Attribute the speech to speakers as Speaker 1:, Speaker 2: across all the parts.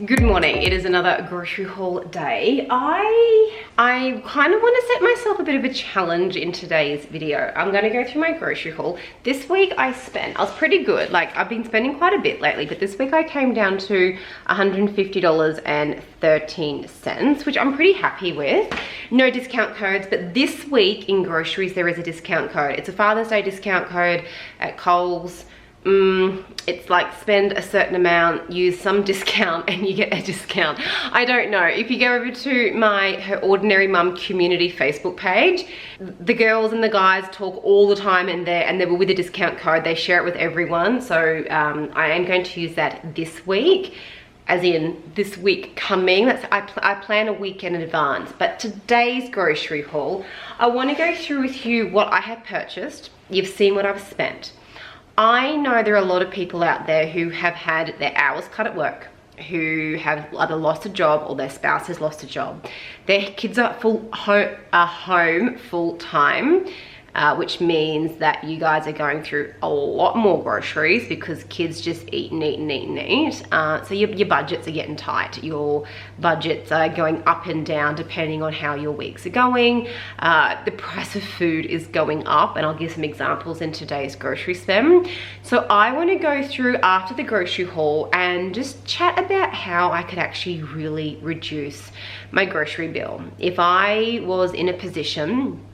Speaker 1: Good morning. It is another grocery haul day. I kind of want to set myself a bit of a challenge in today's video. I'm going to go through my grocery haul. This week I was pretty good. Like, I've been spending quite a bit lately, but this week I came down to $150.13, which I'm pretty happy with. No discount codes, but this week in groceries there is a discount code. It's a Father's Day discount code at COLES. It's like spend a certain amount, use some discount, and you get a discount. I don't know. If you go over to Her Ordinary Mum community Facebook page, the girls and the guys talk all the time in there, and they were with a discount code. They share it with everyone. So I am going to use that this week, as in this week coming. I plan a week in advance. But today's grocery haul, I want to go through with you what I have purchased. You've seen what I've spent. I know there are a lot of people out there who have had their hours cut at work, who have either lost a job or their spouse has lost a job. Their kids are home full time, which means that you guys are going through a lot more groceries because kids just eat and eat and eat and eat. So your budgets are getting tight. Your budgets are going up and down depending on how your weeks are going. The price of food is going up, and I'll give some examples in today's grocery spend. So I want to go through after the grocery haul and just chat about how I could actually really reduce my grocery bill. If I was in a position,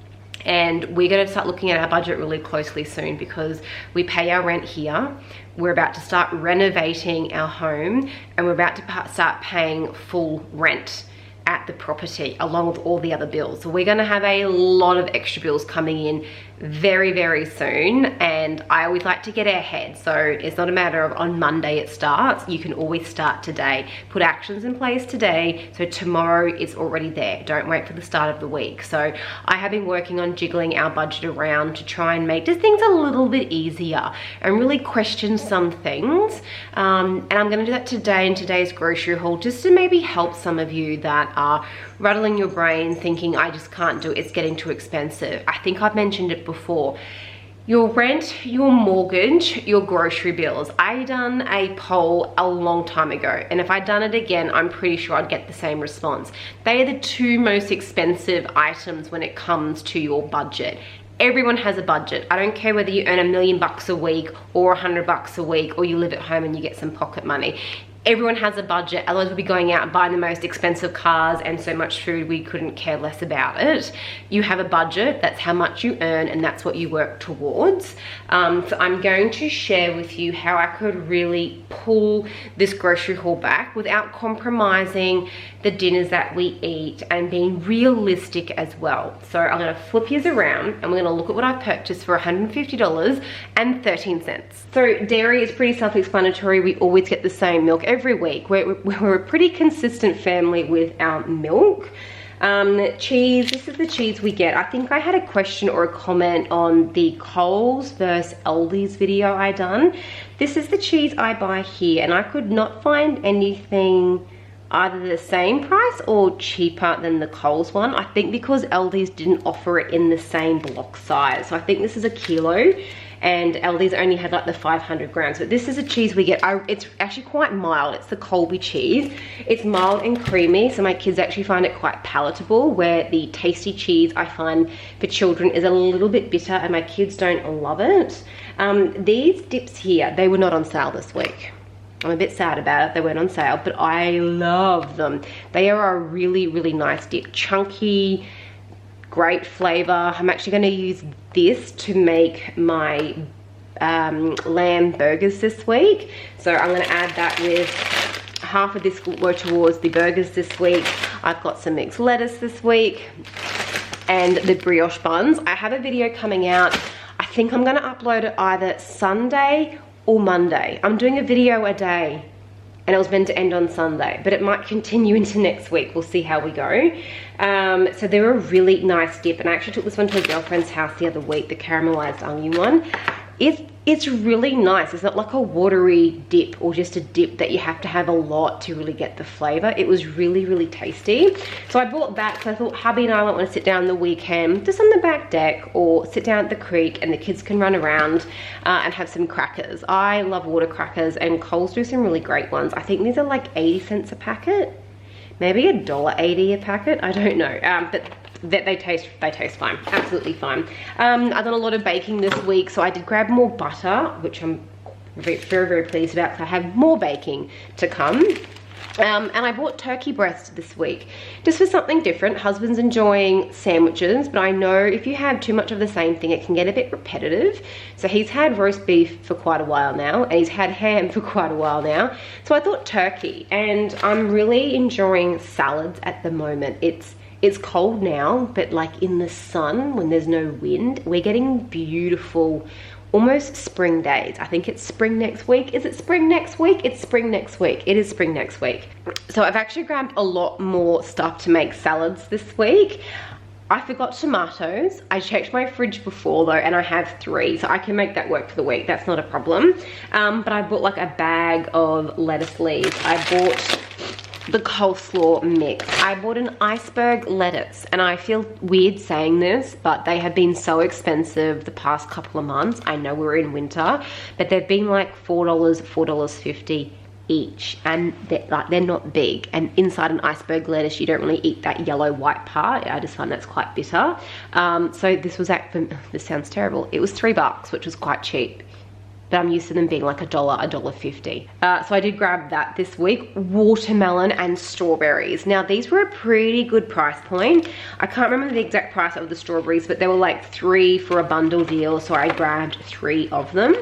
Speaker 1: and we're going to start looking at our budget really closely soon because we pay our rent here. We're about to start renovating our home, and we're about to start paying full rent at the property along with all the other bills. So we're going to have a lot of extra bills coming in very, very soon, and I always like to get ahead. So it's not a matter of on Monday it starts. You can always start today. Put actions in place today, so tomorrow it's already there. Don't wait for the start of the week. So I have been working on jiggling our budget around to try and make just things a little bit easier and really question some things. And I'm going to do that today in today's grocery haul, just to maybe help some of you that are rattling your brain thinking, I just can't do it, it's getting too expensive. I think I've mentioned it before. Your rent, your mortgage, your grocery bills. I done a poll a long time ago, and if I'd done it again, I'm pretty sure I'd get the same response. They are the two most expensive items when it comes to your budget. Everyone has a budget. I don't care whether you earn $1 million a week or $100 a week, or you live at home and you get some pocket money. Everyone has a budget, otherwise we'll be going out and buying the most expensive cars and so much food we couldn't care less about it. You have a budget, that's how much you earn, and that's what you work towards. So I'm going to share with you how I could really pull this grocery haul back without compromising the dinners that we eat and being realistic as well. So I'm going to flip yours around and we're going to look at what I've purchased for $150.13. So dairy is pretty self-explanatory. We always get the same milk every week. We're a pretty consistent family with our milk. Cheese, this is the cheese we get. I think I had a question or a comment on the Coles versus Aldi's video I done. This is the cheese I buy here, and I could not find anything either the same price or cheaper than the Coles one. I think because Aldi's didn't offer it in the same block size. So I think this is a kilo, and Aldi's only had like the 500 grams. But this is a cheese we get. It's actually quite mild. It's the Colby cheese. It's mild and creamy, so my kids actually find it quite palatable, where the Tasty cheese I find for children is a little bit bitter and my kids don't love it. These dips here, they were not on sale this week. I'm a bit sad about it, they weren't on sale, but I love them. They are a really, really nice dip. Chunky, great flavor. I'm actually gonna use this to make my lamb burgers this week. So I'm gonna add that with half of this will go towards the burgers this week. I've got some mixed lettuce this week and the brioche buns. I have a video coming out. I think I'm gonna upload it either Sunday or Monday. I'm doing a video a day, and it was meant to end on Sunday, but it might continue into next week. We'll see how we go. So they're a really nice dip, and I actually took this one to a girlfriend's house the other week, the caramelized onion one. It's It's really nice. It's not like a watery dip or just a dip that you have to have a lot to really get the flavor. It was really, really tasty. So I bought that because I thought hubby and I might want to sit down the weekend just on the back deck or sit down at the creek and the kids can run around and have some crackers. I love water crackers, and Coles do some really great ones. I think these are like 80 cents a packet, maybe $1.80 a packet, I don't know, but they taste fine, absolutely fine. I've done a lot of baking this week, so I did grab more butter, which I'm very, very pleased about because I have more baking to come. And I bought turkey breast this week just for something different. Husband's enjoying sandwiches, but I know if you have too much of the same thing, it can get a bit repetitive. So he's had roast beef for quite a while now, and he's had ham for quite a while now. So I thought turkey, and I'm really enjoying salads at the moment. It's cold now, but like in the sun when there's no wind, we're getting beautiful, almost spring days. I think it's spring next week. Is it spring next week? It's spring next week. It is spring next week. So I've actually grabbed a lot more stuff to make salads this week. I forgot tomatoes. I checked my fridge before though, and I have 3, so I can make that work for the week. That's not a problem. But I bought like a bag of lettuce leaves. I bought the coleslaw mix. I bought an iceberg lettuce, and I feel weird saying this, but they have been so expensive the past couple of months. I know we're in winter, but they've been like $4, $4.50 each, and they're not big. And inside an iceberg lettuce, you don't really eat that yellow white part. I just find that's quite bitter. So this was this sounds terrible. It was $3, which was quite cheap. But I'm used to them being like $1, $1.50. So I did grab that this week. Watermelon and strawberries. Now these were a pretty good price point. I can't remember the exact price of the strawberries, but they were like 3 for a bundle deal, so I grabbed 3 of them.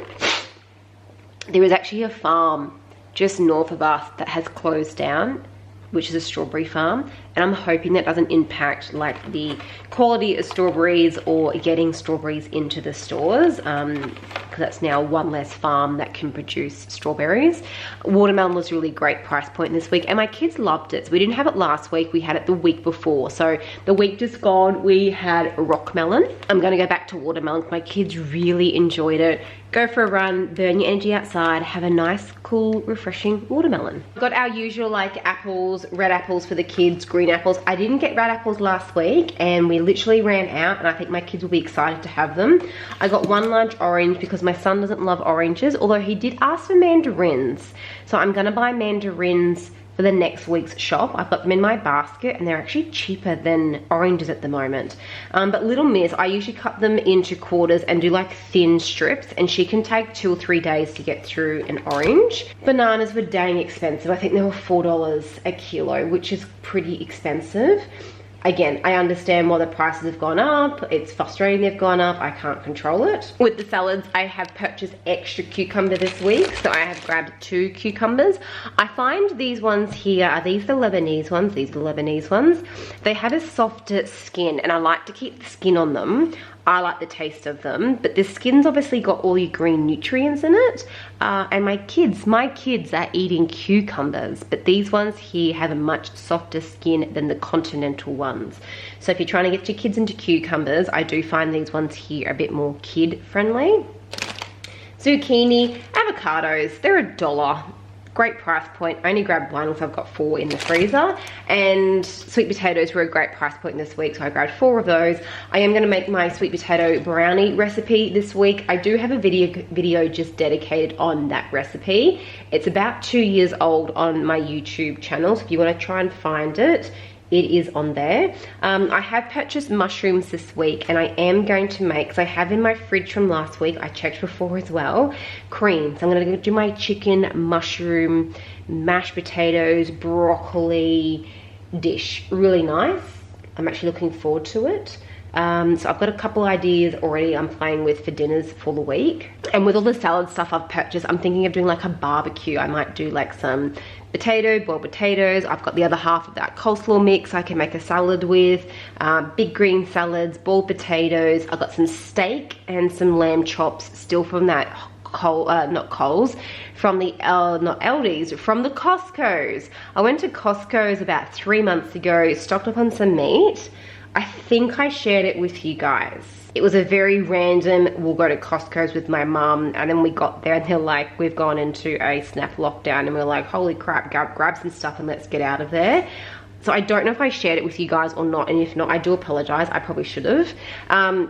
Speaker 1: There is actually a farm just north of us that has closed down, which is a strawberry farm, and I'm hoping that doesn't impact like the quality of strawberries or getting strawberries into the stores, because that's now one less farm that can produce strawberries. Watermelon was really great price point this week, and my kids loved it. So we didn't have it last week, we had it the week before. So the week just gone, we had rock melon. I'm gonna go back to watermelon. My kids really enjoyed it. Go for a run, burn your energy outside, have a nice, cool, refreshing watermelon. Got our usual like apples, red apples for the kids, green apples. I didn't get red apples last week, and we literally ran out, and I think my kids will be excited to have them. I got 1 large orange because my son doesn't love oranges, although he did ask for mandarins. So I'm gonna buy mandarins for the next week's shop. I've got them in my basket, and they're actually cheaper than oranges at the moment. But Little Miss, I usually cut them into quarters and do like thin strips, and she can take 2 or 3 days to get through an orange. Bananas were dang expensive. I think they were $4 a kilo, which is pretty expensive. Again, I understand why the prices have gone up. It's frustrating they've gone up. I can't control it. With the salads, I have purchased extra cucumber this week. So I have grabbed 2 cucumbers. I find these ones here, are these the Lebanese ones? These are the Lebanese ones. They have a softer skin, and I like to keep the skin on them. I like the taste of them, but the skin's obviously got all your green nutrients in it. And my kids are eating cucumbers, but these ones here have a much softer skin than the continental ones. So if you're trying to get your kids into cucumbers, I do find these ones here a bit more kid friendly. Zucchini, avocados, they're $1. Great price point. I only grabbed 1 because I've got 4 in the freezer. And sweet potatoes were a great price point this week, so I grabbed 4 of those. I am going to make my sweet potato brownie recipe this week. I do have a video just dedicated on that recipe. It's about 2 years old on my YouTube channel, so if you want to try and find it, it is on there. I have purchased mushrooms this week, and I am going to make, because I have in my fridge from last week, I checked before as well, cream. So I'm gonna do my chicken, mushroom, mashed potatoes, broccoli dish. Really nice. I'm actually looking forward to it. So I've got a couple ideas already I'm playing with for dinners for the week. And with all the salad stuff I've purchased, I'm thinking of doing like a barbecue. I might do like some boiled potatoes. I've got the other half of that coleslaw mix I can make a salad with. Big green salads, boiled potatoes. I've got some steak and some lamb chops still from that not Coles, from the not Aldi's, from the Costco's. I went to Costco's about 3 months ago, stocked up on some meat. I think I shared it with you guys. It was a very random, we'll go to Costco's with my mum, and then we got there and they're like, we've gone into a snap lockdown, and we're like, holy crap, grab some stuff and let's get out of there. So I don't know if I shared it with you guys or not, and if not, I do apologize. I probably should have.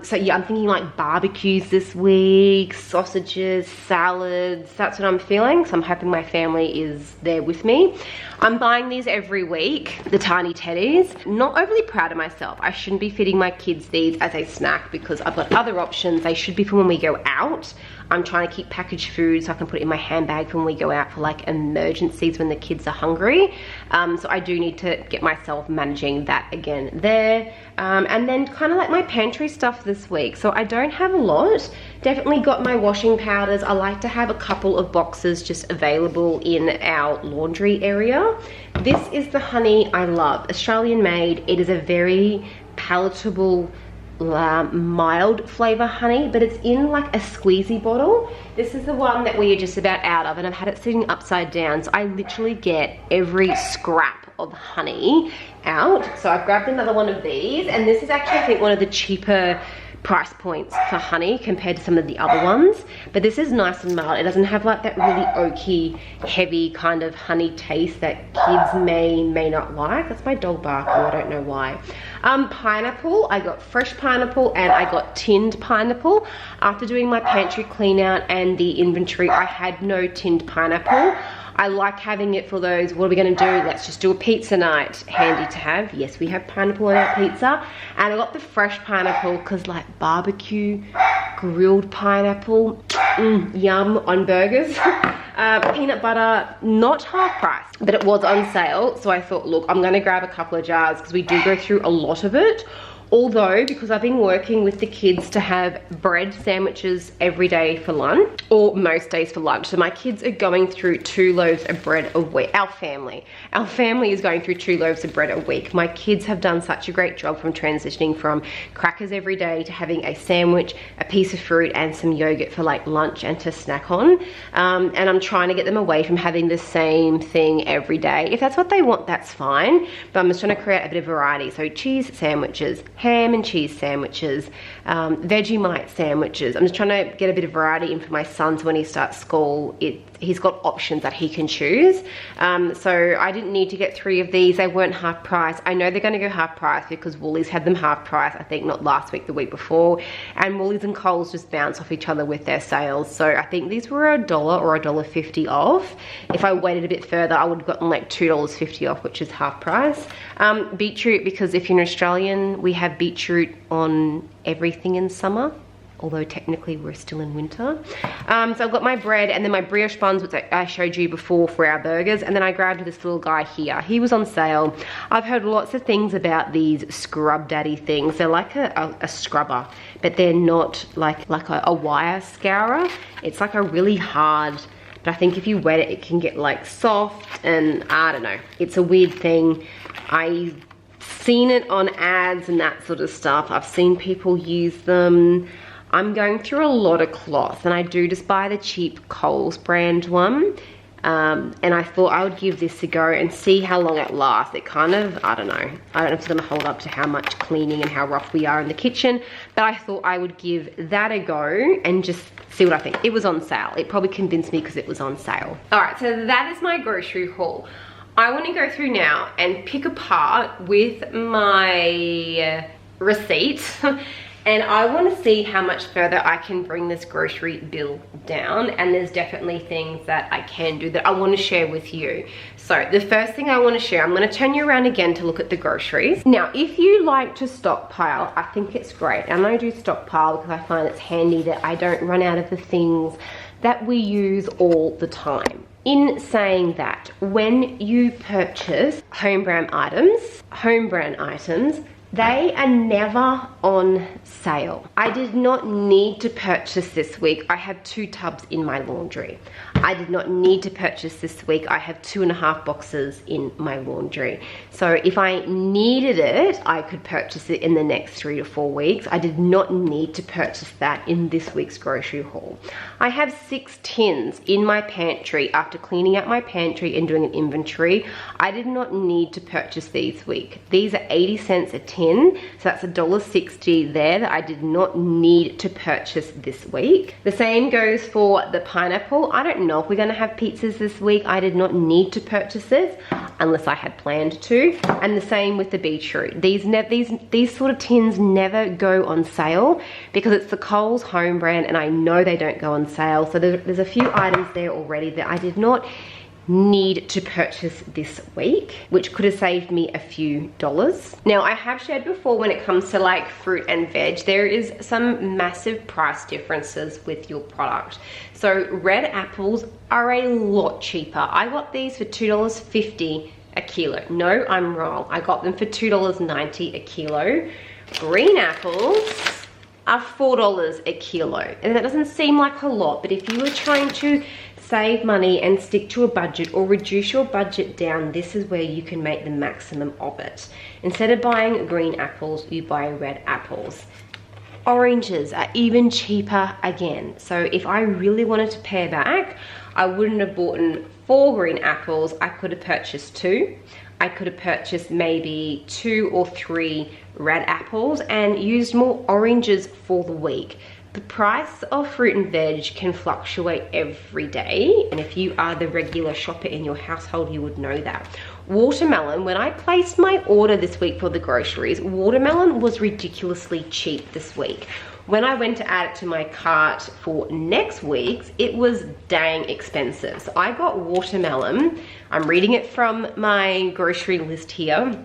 Speaker 1: So yeah, I'm thinking like barbecues this week, sausages, salads. That's what I'm feeling. So I'm hoping my family is there with me. I'm buying these every week, the tiny teddies. Not overly proud of myself. I shouldn't be feeding my kids these as a snack because I've got other options. They should be for when we go out. I'm trying to keep packaged food so I can put it in my handbag for when we go out for like emergencies when the kids are hungry. So I do need to get myself managing that again there. And then kind of like my pantry stuff this week. So I don't have a lot. Definitely got my washing powders. I like to have a couple of boxes just available in our laundry area. This is the honey I love, Australian made. It is a very palatable, mild flavor honey, but it's in like a squeezy bottle. This is the one that we are just about out of, and I've had it sitting upside down, so I literally get every scrap of honey out. So I've grabbed another one of these, and this is actually, I think, one of the cheaper price points for honey compared to some of the other ones, but this is nice and mild. It doesn't have like that really oaky, heavy kind of honey taste that kids may not like. That's my dog barking, I don't know why. Pineapple, I got fresh pineapple and I got tinned pineapple. After doing my pantry clean out and the inventory, I had no tinned pineapple. I like having it for those, what are we gonna do? Let's just do a pizza night. Handy to have. Yes, we have pineapple on our pizza. And I got the fresh pineapple because like barbecue, grilled pineapple, yum on burgers. Peanut butter, not half price, but it was on sale. So I thought, look, I'm gonna grab a couple of jars because we do go through a lot of it. Although, because I've been working with the kids to have bread sandwiches every day for lunch, or most days for lunch. So my kids are going through 2 loaves of bread a week. Our family is going through 2 loaves of bread a week. My kids have done such a great job from transitioning from crackers every day to having a sandwich, a piece of fruit, and some yogurt for like lunch and to snack on. And I'm trying to get them away from having the same thing every day. If that's what they want, that's fine. But I'm just trying to create a bit of variety. So cheese sandwiches, ham and cheese sandwiches, Vegemite sandwiches. I'm just trying to get a bit of variety in for my son so when he starts school, he's got options that he can choose. So I didn't need to get 3 of these. They weren't half price. I know they're going to go half price because Woolies had them half price, I think not last week, the week before. And Woolies and Coles just bounce off each other with their sales. So I think these were $1 or $1.50 off. If I waited a bit further, I would have gotten like $2.50 off, which is half price. Beetroot, because if you're an Australian, we have beetroot on everything in summer, although technically we're still in winter. So I've got my bread and then my brioche buns, which I showed you before for our burgers, and then I grabbed this little guy here. He was on sale. I've heard lots of things about these scrub daddy things. They're like a scrubber, but they're not like a wire scourer. It's like a really hard, but I think if you wet it, it can get like soft, and I don't know. It's a weird thing. I've seen it on ads and that sort of stuff. I've seen people use them. I'm going through a lot of cloth, and I do just buy the cheap Coles brand one. And I thought I would give this a go and see how long it lasts. It kind of, I don't know if it's gonna hold up to how much cleaning and how rough we are in the kitchen, but I thought I would give that a go and just see what I think. It was on sale. It probably convinced me because it was on sale. All right, so that is my grocery haul. I want to go through now and pick apart with my receipt and I want to see how much further I can bring this grocery bill down, and there's definitely things that I can do that I want to share with you. So the first thing I want to share, I'm going to turn you around again to look at the groceries. Now, if you like to stockpile, I think it's great. And I do stockpile because I find it's handy that I don't run out of the things that we use all the time. In saying that, when you purchase home brand items, they are never on sale. I did not need to purchase this week. I have 2 tubs in my laundry. I did not need to purchase this week. I have 2.5 boxes in my laundry. So if I needed it, I could purchase it in the next 3 to 4 weeks. I did not need to purchase that in this week's grocery haul. I have 6 tins in my pantry. After cleaning out my pantry and doing an inventory, I did not need to purchase these week. These are 80 cents a tin, so that's $1.60 there that I did not need to purchase this week. The same goes for the pineapple. I don't know if we're gonna have pizzas this week. I did not need to purchase this unless I had planned to. And the same with the beetroot. These sort of tins never go on sale because it's the Coles home brand and I know they don't go on sale. So there's a few items there already that I did not need to purchase this week, which could have saved me a few dollars. Now, I have shared before when it comes to like fruit and veg, there is some massive price differences with your product. So red apples are a lot cheaper. I got these for $2.50 a kilo. No, I'm wrong. I got them for $2.90 a kilo. Green apples are $4 a kilo. And that doesn't seem like a lot, but if you were trying to save money and stick to a budget or reduce your budget down, this is where you can make the maximum of it. Instead of buying green apples, you buy red apples. Oranges are even cheaper again. So if I really wanted to pare back, I wouldn't have bought 4 green apples. I could have purchased 2. I could have purchased maybe 2 or 3 red apples and used more oranges for the week. The price of fruit and veg can fluctuate every day, and if you are the regular shopper in your household, you would know that. Watermelon, when I placed my order this week for the groceries, watermelon was ridiculously cheap this week. When I went to add it to my cart for next week's, it was dang expensive. So I got watermelon. I'm reading it from my grocery list here,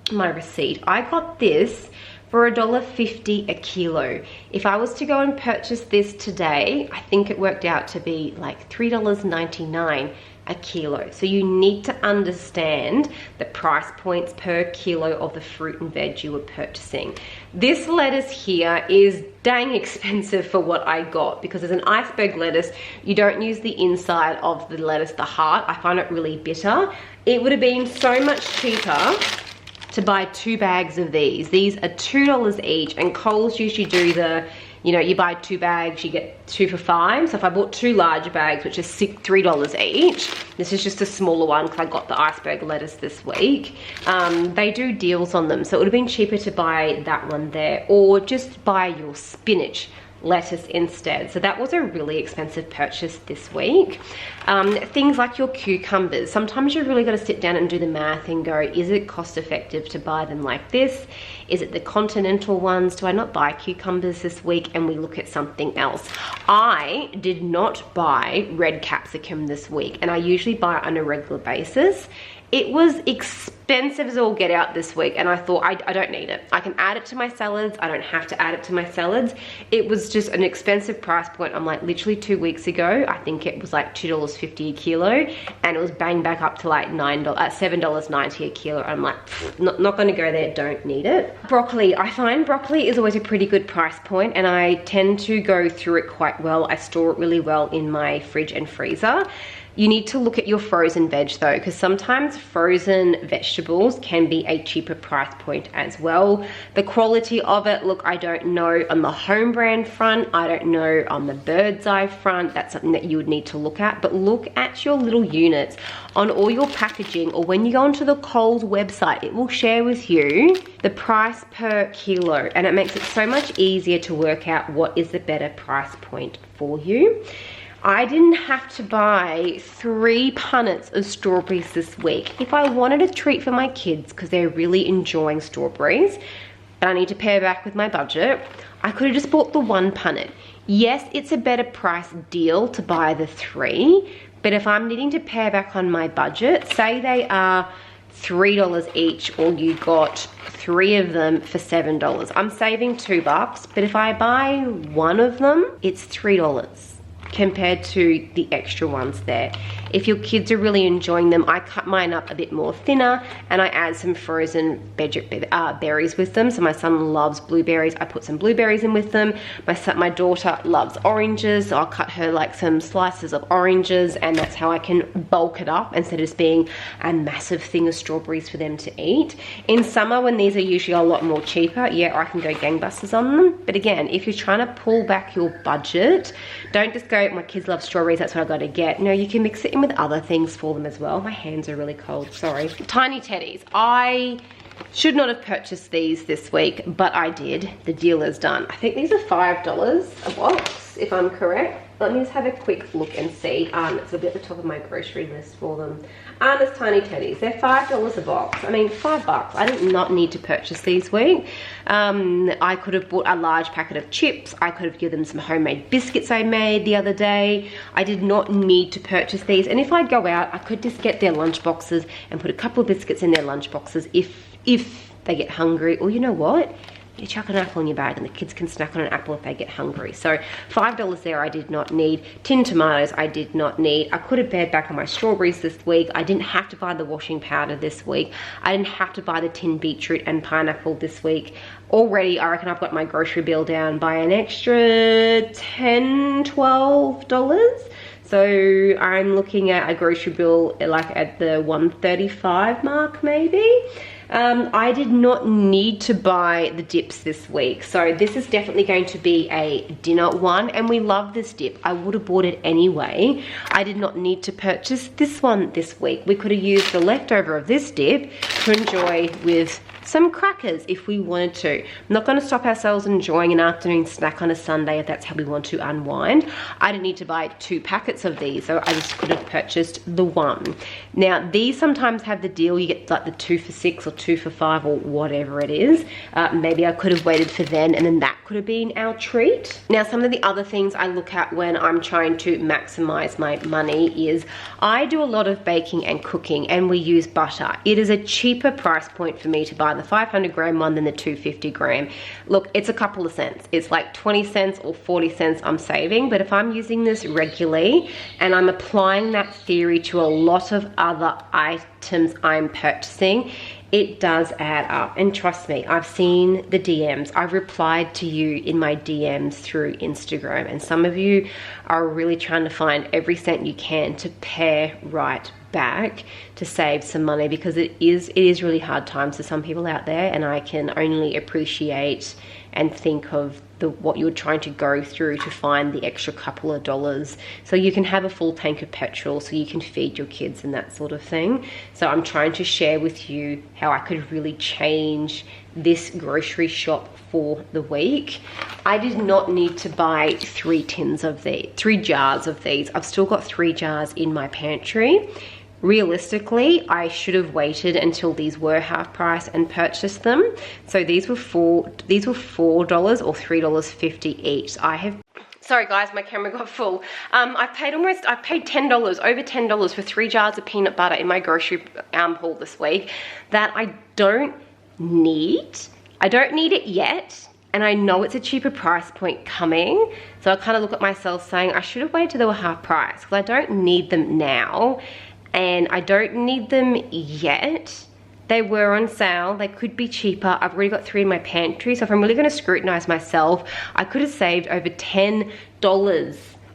Speaker 1: my receipt. I got this for $1.50 a kilo. If I was to go and purchase this today, I think it worked out to be like $3.99 a kilo. So you need to understand the price points per kilo of the fruit and veg you were purchasing. This lettuce here is dang expensive for what I got because as an iceberg lettuce, you don't use the inside of the lettuce, the heart. I find it really bitter. It would have been so much cheaper to buy 2 bags of these. These are $2 each, and Coles usually do the, you know, you buy 2 bags, you get 2 for $5. So if I bought 2 large bags, which is $3 each, this is just a smaller one because I got the iceberg lettuce this week. They do deals on them, so it would have been cheaper to buy that one there, or just buy your spinach lettuce instead. So that was a really expensive purchase this week. Things like your cucumbers, sometimes you've really got to sit down and do the math and go, is it cost effective to buy them like this? Is it the continental ones? Do I not buy cucumbers this week? And we look at something else. I did not buy red capsicum this week, and I usually buy it on a regular basis. It was expensive as all get out this week, and I thought I don't need it. I can add it to my salads. I don't have to add it to my salads. It was just an expensive price point. I'm like, literally 2 weeks ago, I think it was like $2.50 a kilo, and it was bang back up to like $7.90 a kilo. I'm like, not gonna go there, don't need it. Broccoli, I find broccoli is always a pretty good price point, and I tend to go through it quite well. I store it really well in my fridge and freezer. You need to look at your frozen veg though, because sometimes frozen vegetables can be a cheaper price point as well. The quality of it, look, I don't know on the home brand front, I don't know on the bird's eye front. That's something that you would need to look at, but look at your little units on all your packaging, or when you go onto the Coles website, it will share with you the price per kilo, and it makes it so much easier to work out what is the better price point for you. I didn't have to buy 3 punnets of strawberries this week. If I wanted a treat for my kids because they're really enjoying strawberries, but I need to pare back with my budget, I could have just bought the 1 punnet. Yes, it's a better price deal to buy the 3, but if I'm needing to pare back on my budget, say they are $3 each, or you got 3 of them for $7. I'm saving $2, but if I buy 1 of them, it's $3. compared to the extra ones there. If your kids are really enjoying them, I cut mine up a bit more thinner and I add some frozen berries with them. So my son loves blueberries. I put some blueberries in with them. My daughter loves oranges. So I'll cut her like some slices of oranges, and that's how I can bulk it up instead of just being a massive thing of strawberries for them to eat. In summer, when these are usually a lot more cheaper, yeah, I can go gangbusters on them. But again, if you're trying to pull back your budget, don't just go, my kids love strawberries, that's what I got to get. No, you can mix it in with other things for them as well. My hands are really cold, sorry. Tiny Teddies. I should not have purchased these this week, but I did. The deal is done. I think these are $5 a box, if I'm correct. Let me just have a quick look and see. It's a bit at the top of my grocery list for them. It's Tiny Teddies. They're $5 a box. I mean, $5. I did not need to purchase these week. I could have bought a large packet of chips. I could have given them some homemade biscuits I made the other day. I did not need to purchase these. And if I go out, I could just get their lunch boxes and put a couple of biscuits in their lunch boxes if they get hungry. Or you know what? You chuck an apple in your bag and the kids can snack on an apple if they get hungry. So $5 there I did not need. Tin tomatoes I did not need. I could have pared back on my strawberries this week. I didn't have to buy the washing powder this week. I didn't have to buy the tin beetroot and pineapple this week. Already I reckon I've got my grocery bill down by an extra $10, $12. So I'm looking at a grocery bill like at the $135 mark maybe. I did not need to buy the dips this week, so this is definitely going to be a dinner one, and we love this dip. I would have bought it anyway. I did not need to purchase this one this week. We could have used the leftover of this dip to enjoy with some crackers if we wanted to. I'm not going to stop ourselves enjoying an afternoon snack on a Sunday if that's how we want to unwind. I didn't need to buy 2 packets of these, so I just could have purchased the one. Now these sometimes have the deal, you get like the 2 for $6 or 2 for $5 or whatever it is. Maybe I could have waited for then, and then that could have been our treat. Now some of the other things I look at when I'm trying to maximize my money is I do a lot of baking and cooking, and we use butter. It is a cheaper price point for me to buy the 500 gram one than the 250 gram. Look, it's a couple of cents. It's like 20 cents or 40 cents I'm saving, but if I'm using this regularly and I'm applying that theory to a lot of other items I'm purchasing, it does add up. And trust me, I've seen the DMs. I've replied to you in my DMs through Instagram, and some of you are really trying to find every cent you can to pare right back to save some money, because it is really hard times for some people out there, and I can only appreciate and think of what you're trying to go through to find the extra couple of dollars so you can have a full tank of petrol, so you can feed your kids and that sort of thing. So I'm trying to share with you how I could really change this grocery shop for the week. I did not need to buy 3 jars of these. I've still got 3 jars in my pantry. Realistically, I should have waited until these were half price and purchased them. So these were $4 or $3.50 each. Sorry guys, my camera got full. I paid $10, over $10 for 3 jars of peanut butter in my grocery haul this week that I don't need. I don't need it yet, and I know it's a cheaper price point coming. So I kind of look at myself saying I should have waited till they were half price, because I don't need them now. And I don't need them yet. They were on sale. They could be cheaper. I've already got 3 in my pantry. So if I'm really going to scrutinize myself, I could have saved over $10.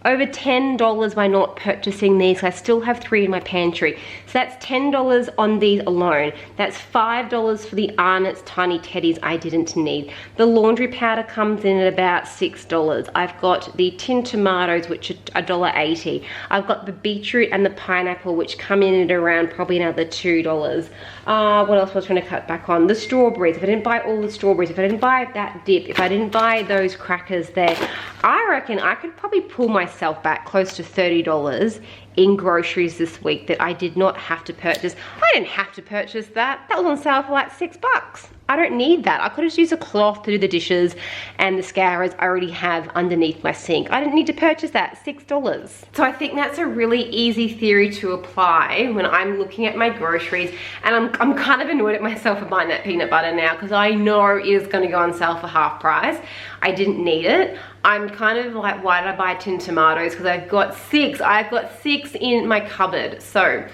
Speaker 1: Over $10 by not purchasing these. I still have 3 in my pantry. So that's $10 on these alone. That's $5 for the Arnott's Tiny Teddies I didn't need. The laundry powder comes in at about $6. I've got the tin tomatoes, which are $1.80. I've got the beetroot and the pineapple, which come in at around probably another $2. What else was I trying to cut back on? The strawberries. If I didn't buy all the strawberries, if I didn't buy that dip, if I didn't buy those crackers there, I reckon I could probably pull myself back close to $30 in groceries this week that I did not have to purchase. I didn't have to purchase that. That was on sale for like $6. I don't need that. I could just use a cloth to do the dishes and the scourers I already have underneath my sink. I didn't need to purchase that, $6. So I think that's a really easy theory to apply when I'm looking at my groceries, and I'm kind of annoyed at myself for buying that peanut butter now because I know it is going to go on sale for half price. I didn't need it. I'm kind of like, why did I buy 10 tomatoes? Because I've got six in my cupboard. So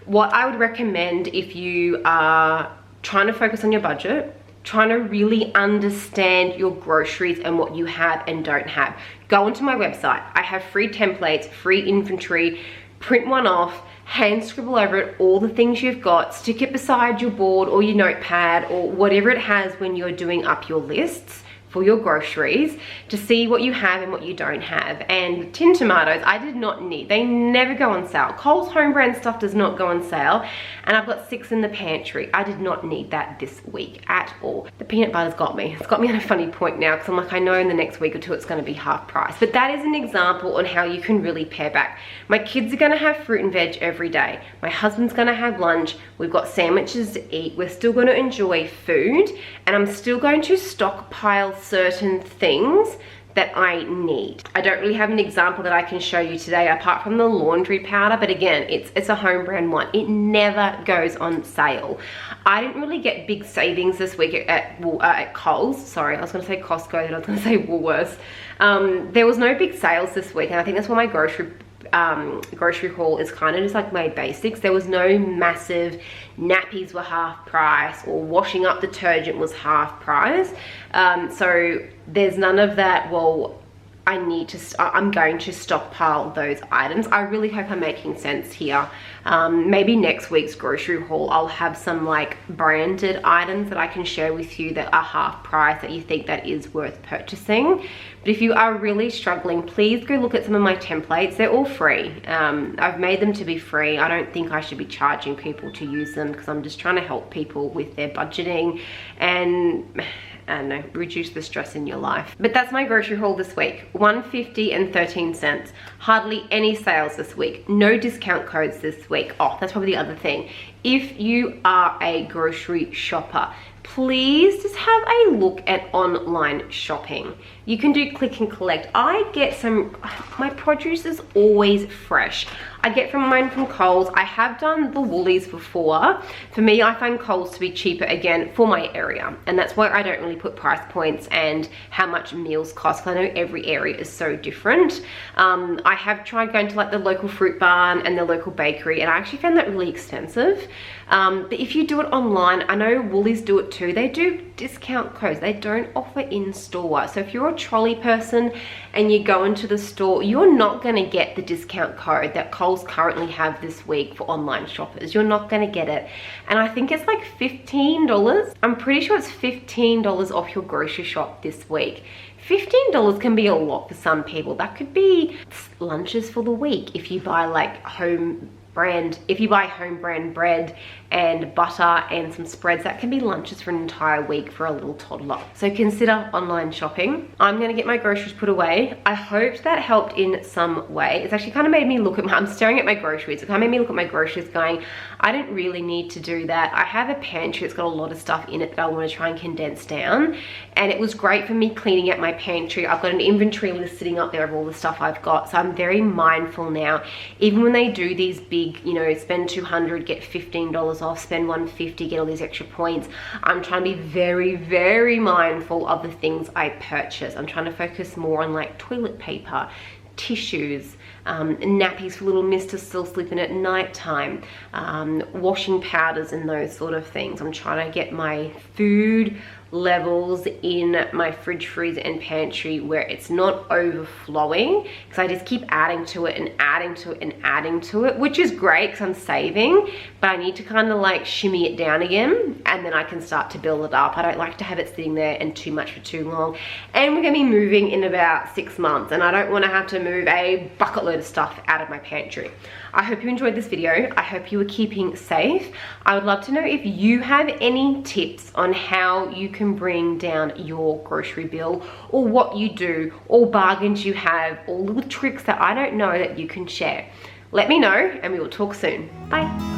Speaker 1: what I would recommend if you are trying to focus on your budget, trying to really understand your groceries and what you have and don't have, go onto my website. I have free templates, free inventory. Print one off, hand scribble over it, all the things you've got, stick it beside your board or your notepad or whatever it has when you're doing up your lists for your groceries, to see what you have and what you don't have. And tin tomatoes, I did not need. They never go on sale. Coles home brand stuff does not go on sale, and I've got 6 in the pantry. I did not need that this week at all. The peanut butter's got me. It's got me at a funny point now because I'm like, I know in the next week or two it's going to be half price. But that is an example on how you can really pare back. My kids are going to have fruit and veg every day. My husband's going to have lunch. We've got sandwiches to eat. We're still going to enjoy food, and I'm still going to stockpile certain things that I need. I don't really have an example that I can show you today apart from the laundry powder, but again, it's a home brand one. It never goes on sale. I didn't really get big savings this week at Coles. Sorry, I was going to say Costco and I was going to say Woolworths. There was no big sales this week, and I think that's why my grocery haul is kind of just like my basics. There was no massive nappies were half price or washing up detergent was half price. So there's none of that, well, I'm going to stockpile those items. I really hope I'm making sense here. Maybe next week's grocery haul, I'll have some like branded items that I can share with you that are half price that you think that is worth purchasing. But if you are really struggling, please go look at some of my templates. They're all free. I've made them to be free. I don't think I should be charging people to use them because I'm just trying to help people with their budgeting and I don't know, reduce the stress in your life. But that's my grocery haul this week. $1.50 and 13 cents. Hardly any sales this week. No discount codes this week. Oh, that's probably the other thing. If you are a grocery shopper, please just have a look at online shopping. You can do click and collect. I get my produce is always fresh. I get mine from Coles. I have done the Woolies before. For me, I find Coles to be cheaper again for my area. And that's why I don't really put price points and how much meals cost. I know every area is so different. I have tried going to like the local fruit barn and the local bakery, and I actually found that really expensive. But if you do it online, I know Woolies do it too. They do discount codes. They don't offer in store. So if you're a trolley person and you go into the store, you're not going to get the discount code that Coles currently have this week for online shoppers. You're not going to get it. And I think it's like $15. I'm pretty sure it's $15 off your grocery shop this week. $15 can be a lot for some people. That could be lunches for the week if you buy like home brand bread and butter and some spreads. That can be lunches for an entire week for a little toddler. So consider online shopping. I'm gonna get my groceries put away. I hoped that helped in some way. It's actually kind of made me look at I'm staring at my groceries. It kind of made me look at my groceries going, I don't really need to do that. I have a pantry that's got a lot of stuff in it that I want to try and condense down. And it was great for me cleaning out my pantry. I've got an inventory list sitting up there of all the stuff I've got. So I'm very mindful now. Even when they do these big, you know, spend $200, get $15 off, spend $150, get all these extra points. I'm trying to be very, very mindful of the things I purchase. I'm trying to focus more on like toilet paper, tissues, nappies for little miss to still sleep in at night time, washing powders and those sort of things. I'm trying to get my food levels in my fridge, freezer and pantry where it's not overflowing, because I just keep adding to it and adding to it and adding to it, which is great because I'm saving, but I need to kind of like shimmy it down again and then I can start to build it up. I don't like to have it sitting there and too much for too long. And we're gonna be moving in about 6 months and I don't want to have to move a bucket load of stuff out of my pantry. I hope you enjoyed this video. I hope you are keeping safe. I would love to know if you have any tips on how you can bring down your grocery bill, or what you do, or bargains you have, or little tricks that I don't know that you can share. Let me know and we will talk soon. Bye.